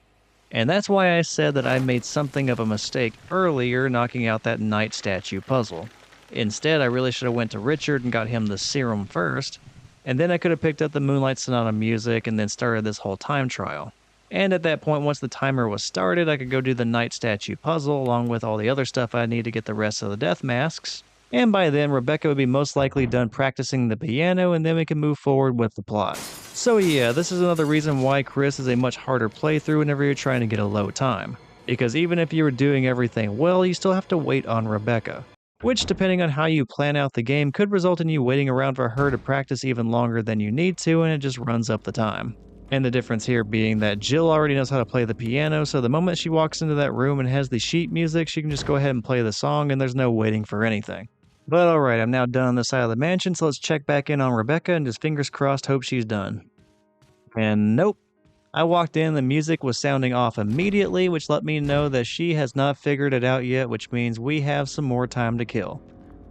And that's why I said that I made something of a mistake earlier knocking out that knight statue puzzle. Instead, I really should have went to Richard and got him the serum first, and then I could have picked up the Moonlight Sonata music and then started this whole time trial. And at that point, once the timer was started, I could go do the knight statue puzzle along with all the other stuff I need to get the rest of the death masks. And by then, Rebecca would be most likely done practicing the piano, and then we can move forward with the plot. So yeah, this is another reason why Chris is a much harder playthrough whenever you're trying to get a low time. Because even if you were doing everything well, you still have to wait on Rebecca. Which, depending on how you plan out the game, could result in you waiting around for her to practice even longer than you need to, and it just runs up the time. And the difference here being that Jill already knows how to play the piano, so the moment she walks into that room and has the sheet music, she can just go ahead and play the song, and there's no waiting for anything. But alright, I'm now done on this side of the mansion, so let's check back in on Rebecca and just fingers crossed hope she's done. And nope. I walked in, the music was sounding off immediately, which let me know that she has not figured it out yet, which means we have some more time to kill.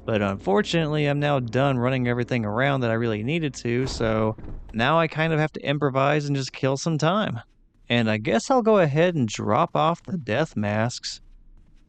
But unfortunately, I'm now done running everything around that I really needed to, so now I kind of have to improvise and just kill some time. And I guess I'll go ahead and drop off the death masks.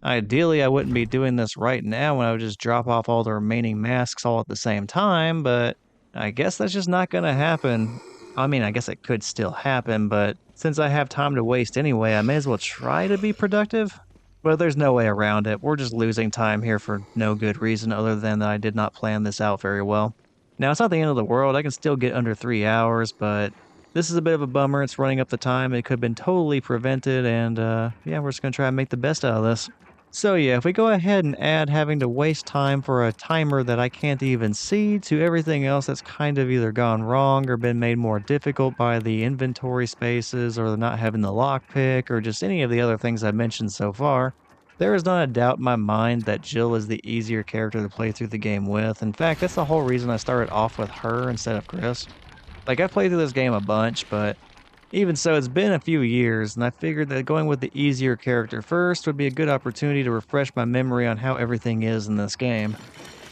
Ideally, I wouldn't be doing this right now when I would just drop off all the remaining masks all at the same time, but I guess that's just not gonna happen. I mean, I guess it could still happen, but since I have time to waste anyway, I may as well try to be productive. But there's no way around it. We're just losing time here for no good reason other than that I did not plan this out very well. Now, it's not the end of the world. I can still get under 3 hours, but this is a bit of a bummer. It's running up the time. It could have been totally prevented, and yeah, we're just going to try and make the best out of this. So yeah, if we go ahead and add having to waste time for a timer that I can't even see to everything else that's kind of either gone wrong or been made more difficult by the inventory spaces or not having the lockpick or just any of the other things I've mentioned so far, there is not a doubt in my mind that Jill is the easier character to play through the game with. In fact, that's the whole reason I started off with her instead of Chris. Like, I've played through this game a bunch, but even so, it's been a few years, and I figured that going with the easier character first would be a good opportunity to refresh my memory on how everything is in this game.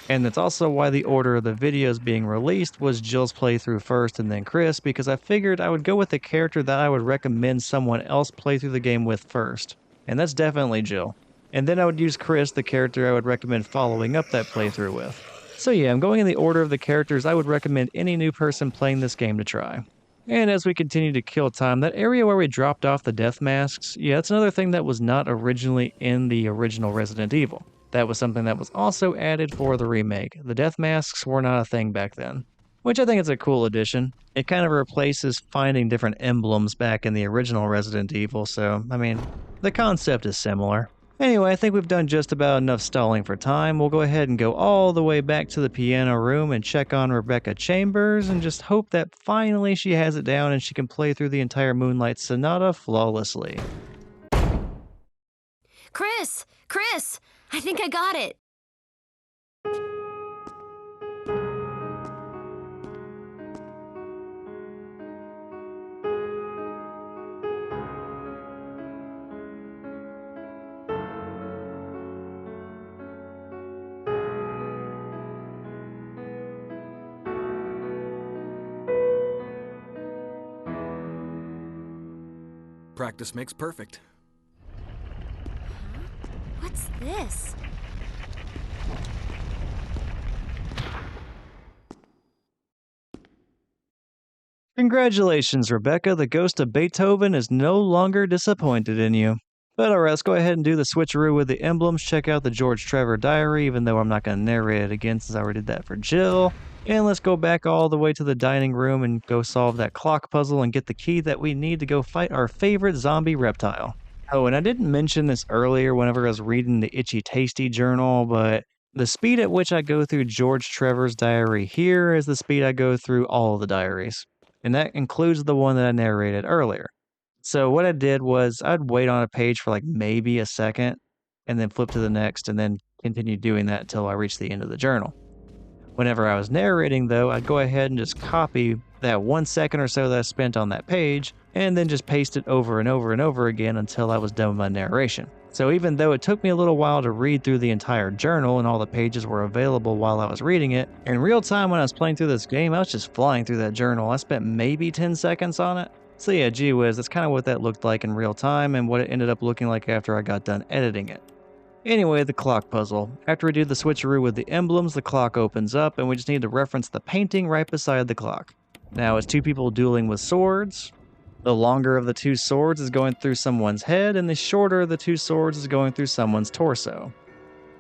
And that's also why the order of the videos being released was Jill's playthrough first and then Chris, because I figured I would go with the character that I would recommend someone else play through the game with first. And that's definitely Jill. And then I would use Chris, the character I would recommend following up that playthrough with. So yeah, I'm going in the order of the characters I would recommend any new person playing this game to try. And as we continue to kill time, that area where we dropped off the death masks, yeah, that's another thing that was not originally in the original Resident Evil. That was something that was also added for the remake. The death masks were not a thing back then, which I think is a cool addition. It kind of replaces finding different emblems back in the original Resident Evil, so, I mean, the concept is similar. Anyway, I think we've done just about enough stalling for time. We'll go ahead and go all the way back to the piano room and check on Rebecca Chambers and just hope that finally she has it down and she can play through the entire Moonlight Sonata flawlessly. Chris! Chris! I think I got it! Practice makes perfect. What's this? Congratulations, Rebecca. The ghost of Beethoven is no longer disappointed in you. But alright, let's go ahead and do the switcheroo with the emblems. Check out the George Trevor diary, even though I'm not going to narrate it again since I already did that for Jill. And let's go back all the way to the dining room and go solve that clock puzzle and get the key that we need to go fight our favorite zombie reptile. Oh, and I didn't mention this earlier whenever I was reading the Itchy Tasty journal, but the speed at which I go through George Trevor's diary here is the speed I go through all of the diaries. And that includes the one that I narrated earlier. So what I did was I'd wait on a page for like maybe a second and then flip to the next and then continue doing that until I reached the end of the journal. Whenever I was narrating though, I'd go ahead and just copy that 1 second or so that I spent on that page, and then just paste it over and over and over again until I was done with my narration. So even though it took me a little while to read through the entire journal and all the pages were available while I was reading it, in real time when I was playing through this game, I was just flying through that journal. I spent maybe 10 seconds on it. So yeah, gee whiz, that's kind of what that looked like in real time and what it ended up looking like after I got done editing it. Anyway, the clock puzzle. After we do the switcheroo with the emblems, the clock opens up and we just need to reference the painting right beside the clock. Now it's two people dueling with swords. The longer of the two swords is going through someone's head, and the shorter of the two swords is going through someone's torso.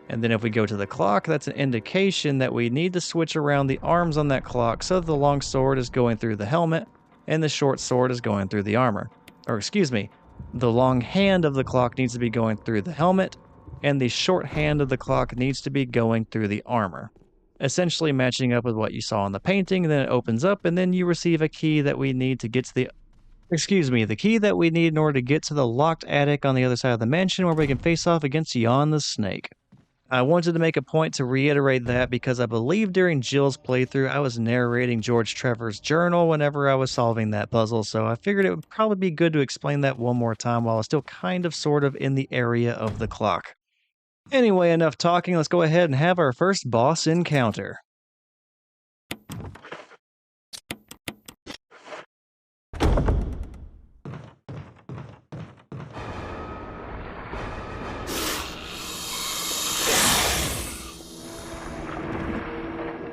And then if we go to the clock, that's an indication that we need to switch around the arms on that clock so the long sword is going through the helmet, and the short sword is going through the armor. Or excuse me, the long hand of the clock needs to be going through the helmet, and the short hand of the clock needs to be going through the armor. Essentially matching up with what you saw in the painting, then it opens up, and then you receive a key that we need to get to the key that we need in order to get to the locked attic on the other side of the mansion where we can face off against Yawn the Snake. I wanted to make a point to reiterate that because I believe during Jill's playthrough I was narrating George Trevor's journal whenever I was solving that puzzle, so I figured it would probably be good to explain that one more time while I was still kind of sort of in the area of the clock. Anyway, enough talking, let's go ahead and have our first boss encounter.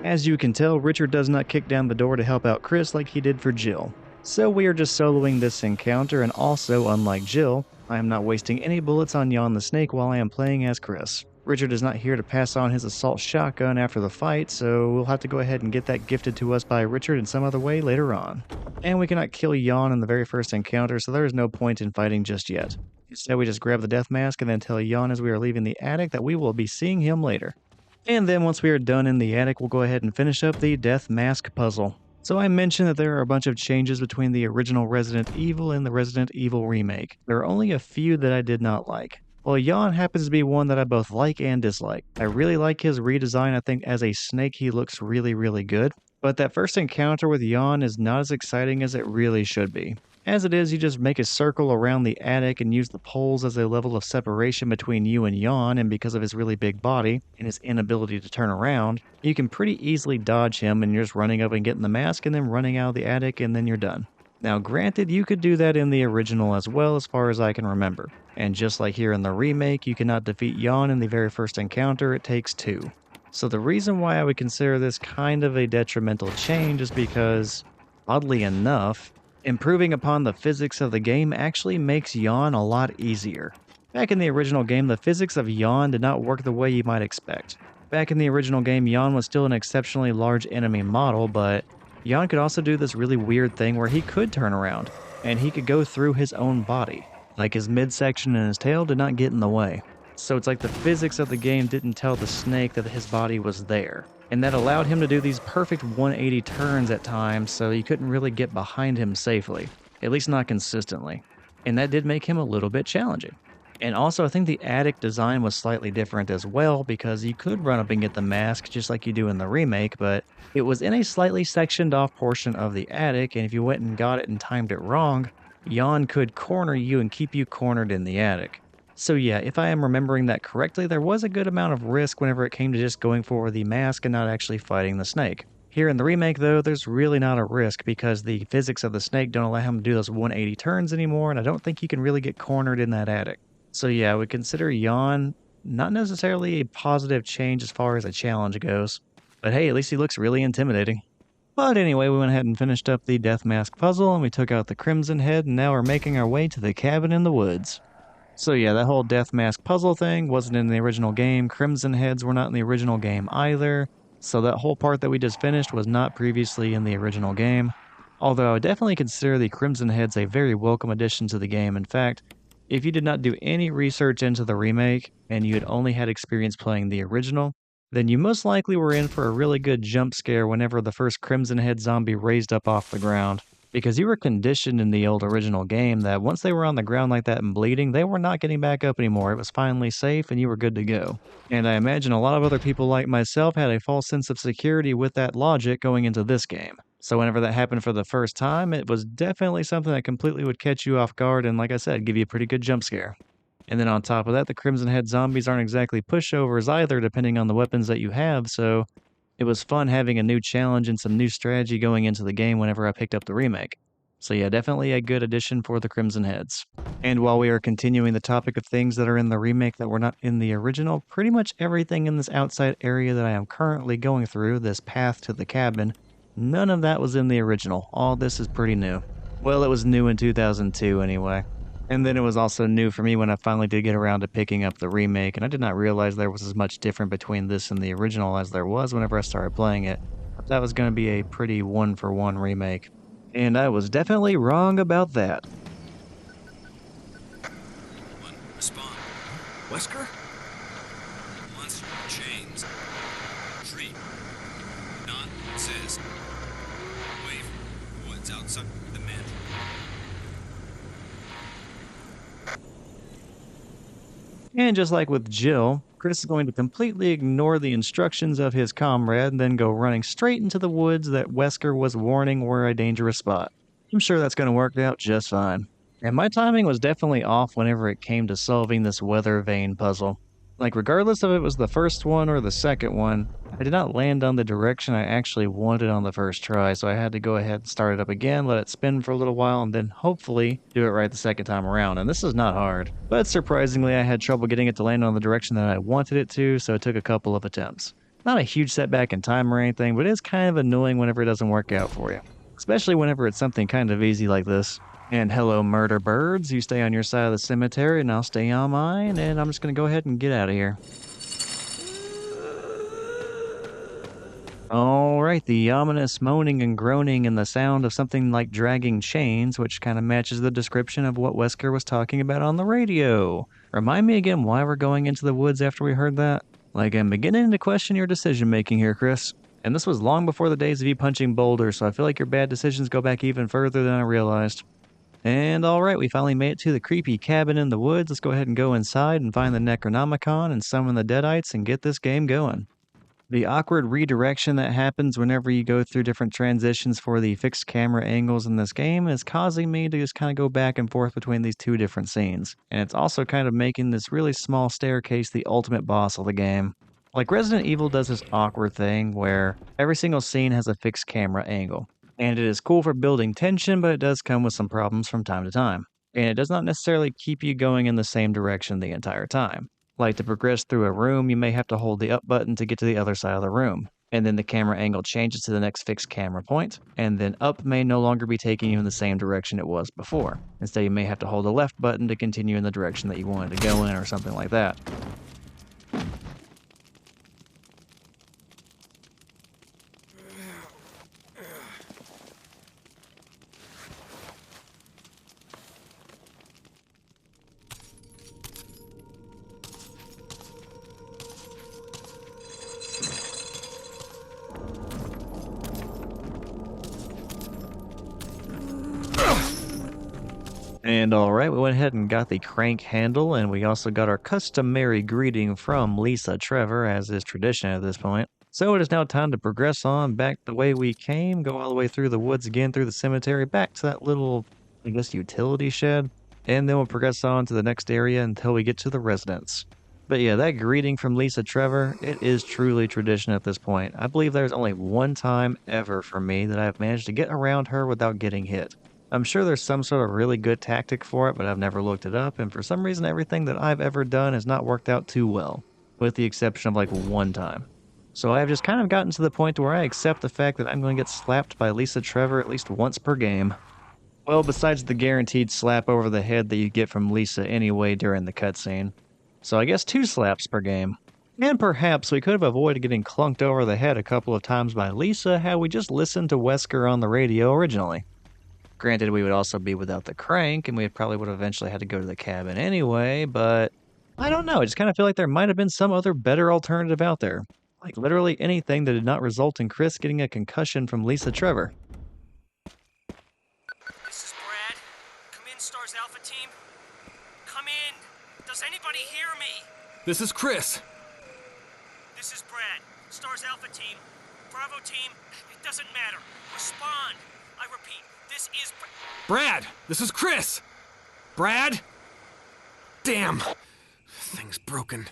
As you can tell, Richard does not kick down the door to help out Chris like he did for Jill. So we are just soloing this encounter, and also, unlike Jill, I am not wasting any bullets on Yawn the Snake while I am playing as Chris. Richard is not here to pass on his assault shotgun after the fight, so we'll have to go ahead and get that gifted to us by Richard in some other way later on. And we cannot kill Yawn in the very first encounter, so there is no point in fighting just yet. Instead, we just grab the death mask and then tell Yawn as we are leaving the attic that we will be seeing him later. And then once we are done in the attic, we'll go ahead and finish up the death mask puzzle. So I mentioned that there are a bunch of changes between the original Resident Evil and the Resident Evil remake. There are only a few that I did not like. Well, Yawn happens to be one that I both like and dislike. I really like his redesign. I think as a snake he looks really, really good. But that first encounter with Yawn is not as exciting as it really should be. As it is, you just make a circle around the attic and use the poles as a level of separation between you and Yawn, and because of his really big body and his inability to turn around, you can pretty easily dodge him and you're just running up and getting the mask and then running out of the attic and then you're done. Now granted, you could do that in the original as well as far as I can remember. And just like here in the remake, you cannot defeat Yawn in the very first encounter, it takes 2. So the reason why I would consider this kind of a detrimental change is because, oddly enough, improving upon the physics of the game actually makes Yawn a lot easier. Back in the original game, the physics of Yawn did not work the way you might expect. Back in the original game, Yawn was still an exceptionally large enemy model, but Yawn could also do this really weird thing where he could turn around, and he could go through his own body. Like his midsection and his tail did not get in the way. So it's like the physics of the game didn't tell the snake that his body was there. And that allowed him to do these perfect 180 turns at times, so you couldn't really get behind him safely. At least not consistently. And that did make him a little bit challenging. And also I think the attic design was slightly different as well, because you could run up and get the mask just like you do in the remake, but it was in a slightly sectioned off portion of the attic, and if you went and got it and timed it wrong, Yawn could corner you and keep you cornered in the attic. So yeah, if I am remembering that correctly, there was a good amount of risk whenever it came to just going for the mask and not actually fighting the snake. Here in the remake though, there's really not a risk because the physics of the snake don't allow him to do those 180 turns anymore, and I don't think you can really get cornered in that attic. So yeah, I would consider Yawn not necessarily a positive change as far as a challenge goes, but hey, at least he looks really intimidating. But anyway, we went ahead and finished up the death mask puzzle, and we took out the Crimson Head, and now we're making our way to the cabin in the woods. So yeah, that whole death mask puzzle thing wasn't in the original game. Crimson Heads were not in the original game either. So that whole part that we just finished was not previously in the original game. Although I would definitely consider the Crimson Heads a very welcome addition to the game. In fact, if you did not do any research into the remake and you had only had experience playing the original, then you most likely were in for a really good jump scare whenever the first Crimson Head zombie raised up off the ground. Because you were conditioned in the old original game that once they were on the ground like that and bleeding, they were not getting back up anymore. It was finally safe and you were good to go. And I imagine a lot of other people like myself had a false sense of security with that logic going into this game. So whenever that happened for the first time, it was definitely something that completely would catch you off guard and, like I said, give you a pretty good jump scare. And then on top of that, the Crimson Head zombies aren't exactly pushovers either, depending on the weapons that you have, so it was fun having a new challenge and some new strategy going into the game whenever I picked up the remake. So yeah, definitely a good addition for the Crimson Heads. And while we are continuing the topic of things that are in the remake that were not in the original, pretty much everything in this outside area that I am currently going through, this path to the cabin, none of that was in the original. All this is pretty new. Well, it was new in 2002 anyway. And then it was also new for me when I finally did get around to picking up the remake, and I did not realize there was as much different between this and the original as there was whenever I started playing it. That was going to be a pretty one-for-one remake. And I was definitely wrong about that. One, respond. Wesker? Monster chains. Tree. Not says. Wave. Woods outside the mansion. And just like with Jill, Chris is going to completely ignore the instructions of his comrade and then go running straight into the woods that Wesker was warning were a dangerous spot. I'm sure that's going to work out just fine. And my timing was definitely off whenever it came to solving this weather vane puzzle. Like, regardless if it was the first one or the second one, I did not land on the direction I actually wanted on the first try, so I had to go ahead and start it up again, let it spin for a little while, and then hopefully do it right the second time around. And this is not hard. But surprisingly, I had trouble getting it to land on the direction that I wanted it to, so it took a couple of attempts. Not a huge setback in time or anything, but it is kind of annoying whenever it doesn't work out for you. Especially whenever it's something kind of easy like this. And hello, murder birds. You stay on your side of the cemetery, and I'll stay on mine, and I'm just going to go ahead and get out of here. Alright, the ominous moaning and groaning and the sound of something like dragging chains, which kind of matches the description of what Wesker was talking about on the radio. Remind me again why we're going into the woods after we heard that? Like, I'm beginning to question your decision making here, Chris. And this was long before the days of you punching boulders, so I feel like your bad decisions go back even further than I realized. And alright, we finally made it to the creepy cabin in the woods. Let's go ahead and go inside and find the Necronomicon and summon the Deadites and get this game going. The awkward redirection that happens whenever you go through different transitions for the fixed camera angles in this game is causing me to just kind of go back and forth between these two different scenes. And it's also kind of making this really small staircase the ultimate boss of the game. Like, Resident Evil does this awkward thing where every single scene has a fixed camera angle. And it is cool for building tension, but it does come with some problems from time to time. And it does not necessarily keep you going in the same direction the entire time. Like, to progress through a room, you may have to hold the up button to get to the other side of the room. And then the camera angle changes to the next fixed camera point, and then up may no longer be taking you in the same direction it was before. Instead, you may have to hold the left button to continue in the direction that you wanted to go in or something like that. And alright, we went ahead and got the crank handle, and we also got our customary greeting from Lisa Trevor, as is tradition at this point. So it is now time to progress on back the way we came, go all the way through the woods again, through the cemetery, back to that little, I guess, utility shed, and then we'll progress on to the next area until we get to the residence. But yeah, that greeting from Lisa Trevor, it is truly tradition at this point. I believe there's only one time ever for me that I've managed to get around her without getting hit. I'm sure there's some sort of really good tactic for it, but I've never looked it up, and for some reason everything that I've ever done has not worked out too well, with the exception of like one time. So I've just kind of gotten to the point where I accept the fact that I'm going to get slapped by Lisa Trevor at least once per game. Well, besides the guaranteed slap over the head that you get from Lisa anyway during the cutscene. So I guess 2 slaps per game. And perhaps we could have avoided getting clunked over the head a couple of times by Lisa had we just listened to Wesker on the radio originally. Granted, we would also be without the crank, and we probably would have eventually had to go to the cabin anyway, but I don't know, I just kind of feel like there might have been some other better alternative out there. Like, literally anything that did not result in Chris getting a concussion from Lisa Trevor. This is Brad. Come in, Stars Alpha Team. Come in. Does anybody hear me? This is Chris. This is Brad. Stars Alpha Team. Bravo team, it doesn't matter. Respond. I repeat, this is... Brad! This is Chris! Brad? Damn! Thing's broken.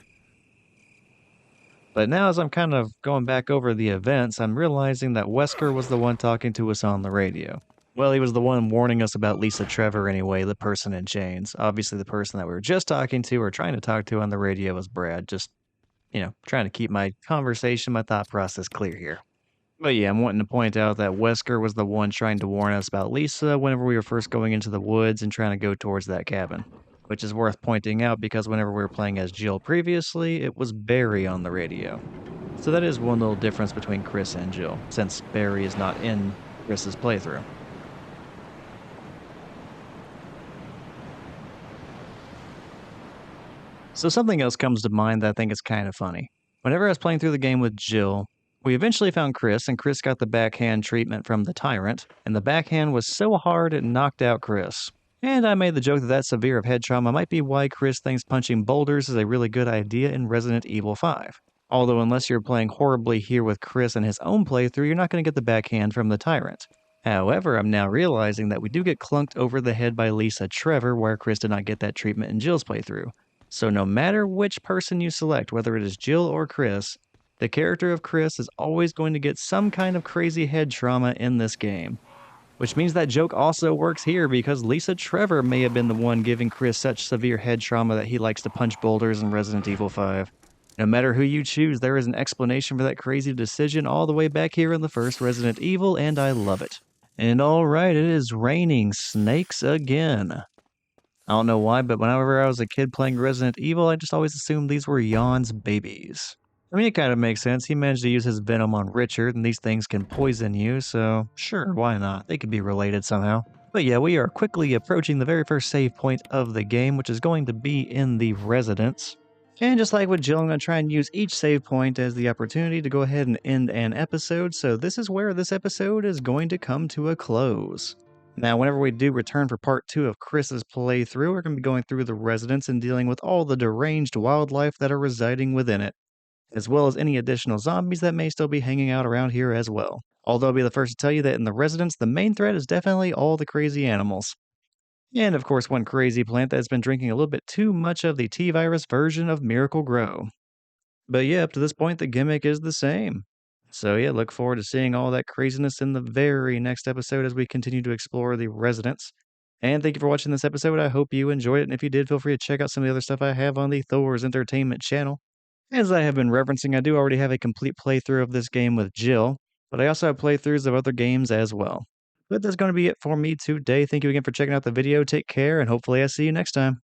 But now as I'm kind of going back over the events, I'm realizing that Wesker was the one talking to us on the radio. Well, he was the one warning us about Lisa Trevor anyway, the person in chains. Obviously the person that we were just talking to or trying to talk to on the radio was Brad, just, trying to keep my conversation, my thought process clear here. But yeah, I'm wanting to point out that Wesker was the one trying to warn us about Lisa whenever we were first going into the woods and trying to go towards that cabin. Which is worth pointing out because whenever we were playing as Jill previously, it was Barry on the radio. So that is one little difference between Chris and Jill, since Barry is not in Chris's playthrough. So something else comes to mind that I think is kind of funny. Whenever I was playing through the game with Jill, we eventually found Chris, and Chris got the backhand treatment from the Tyrant, and the backhand was so hard it knocked out Chris. And I made the joke that severe of head trauma might be why Chris thinks punching boulders is a really good idea in Resident Evil 5. Although unless you're playing horribly here with Chris in his own playthrough, you're not going to get the backhand from the Tyrant. However, I'm now realizing that we do get clunked over the head by Lisa Trevor, where Chris did not get that treatment in Jill's playthrough. So no matter which person you select, whether it is Jill or Chris, the character of Chris is always going to get some kind of crazy head trauma in this game. Which means that joke also works here because Lisa Trevor may have been the one giving Chris such severe head trauma that he likes to punch boulders in Resident Evil 5. No matter who you choose, there is an explanation for that crazy decision all the way back here in the first Resident Evil, and I love it. And alright, it is raining snakes again. I don't know why, but whenever I was a kid playing Resident Evil, I just always assumed these were Yawn's babies. I mean, it kind of makes sense. He managed to use his venom on Richard, and these things can poison you, so sure, why not? They could be related somehow. But yeah, we are quickly approaching the very first save point of the game, which is going to be in the Residence. And just like with Jill, I'm going to try and use each save point as the opportunity to go ahead and end an episode, so this is where this episode is going to come to a close. Now, whenever we do return for part 2 of Chris's playthrough, we're going to be going through the Residence and dealing with all the deranged wildlife that are residing within it, as well as any additional zombies that may still be hanging out around here as well. Although I'll be the first to tell you that in the Residence, the main threat is definitely all the crazy animals. And of course, one crazy plant that has been drinking a little bit too much of the T-virus version of Miracle Grow. But yeah, up to this point, the gimmick is the same. So yeah, look forward to seeing all that craziness in the very next episode as we continue to explore the Residence. And thank you for watching this episode. I hope you enjoyed it, and if you did, feel free to check out some of the other stuff I have on the Thor's Entertainment channel. As I have been referencing, I do already have a complete playthrough of this game with Jill, but I also have playthroughs of other games as well. But that's going to be it for me today. Thank you again for checking out the video. Take care, and hopefully I see you next time.